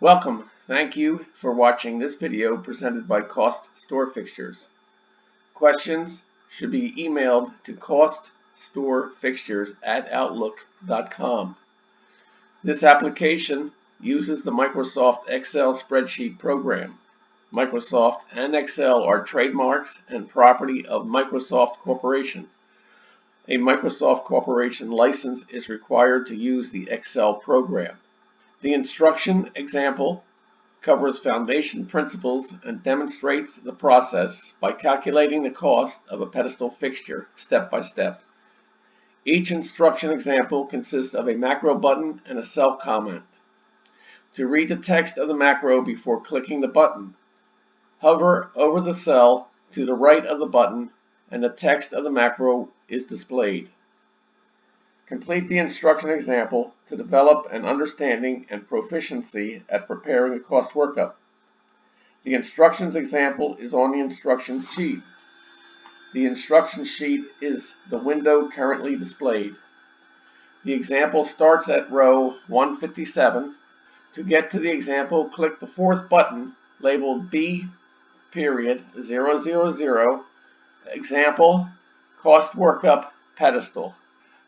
Welcome. Thank you for watching this video presented by CostStoreFixtures. Questions should be emailed to CostStoreFixtures@outlook.com. This application uses the Microsoft Excel spreadsheet program. Microsoft and Excel are trademarks and property of Microsoft Corporation. A Microsoft Corporation license is required to use the Excel program. The instruction example covers foundation principles and demonstrates the process by calculating the cost of a pedestal fixture step by step. Each instruction example consists of a macro button and a cell comment. To read the text of the macro before clicking the button, hover over the cell to the right of the button and the text of the macro is displayed. Complete the instruction example to develop an understanding and proficiency at preparing a cost workup. The instructions example is on the instructions sheet. The instruction sheet is the window currently displayed. The example starts at row 157. To get to the example, click the fourth button labeled B.000 Example Cost Workup Pedestal.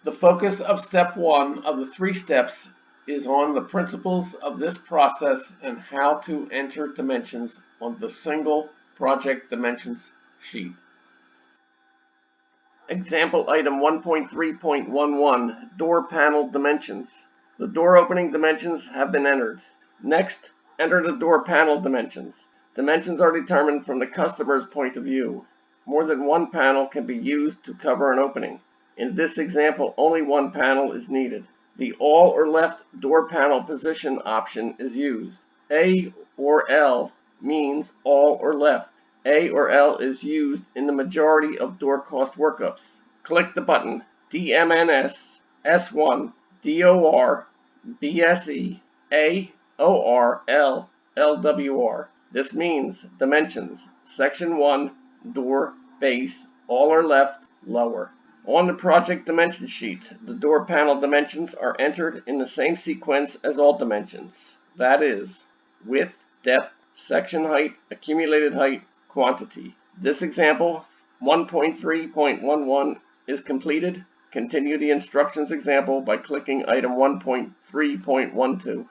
The focus of step 1 of the 3 steps is on the principles of this process and how to enter dimensions on the single project dimensions sheet. Example item 1.3.11 Door panel dimensions. The door opening dimensions have been entered. Next, enter the door panel dimensions. Dimensions are determined from the customer's point of view. More than one panel can be used to cover an opening. In this example, only one panel is needed. The all or left door panel position option is used. A or L means all or left. A or L is used in the majority of door cost workups. Click the button DMNS S1 DOR BSE AOR L LWR. This means dimensions. Section 1 door base all or left lower. On the project dimension sheet, the door panel dimensions are entered in the same sequence as all dimensions. That is, width, depth, section height, accumulated height, quantity. This example, 1.3.11, is completed. Continue the instructions example by clicking item 1.3.12.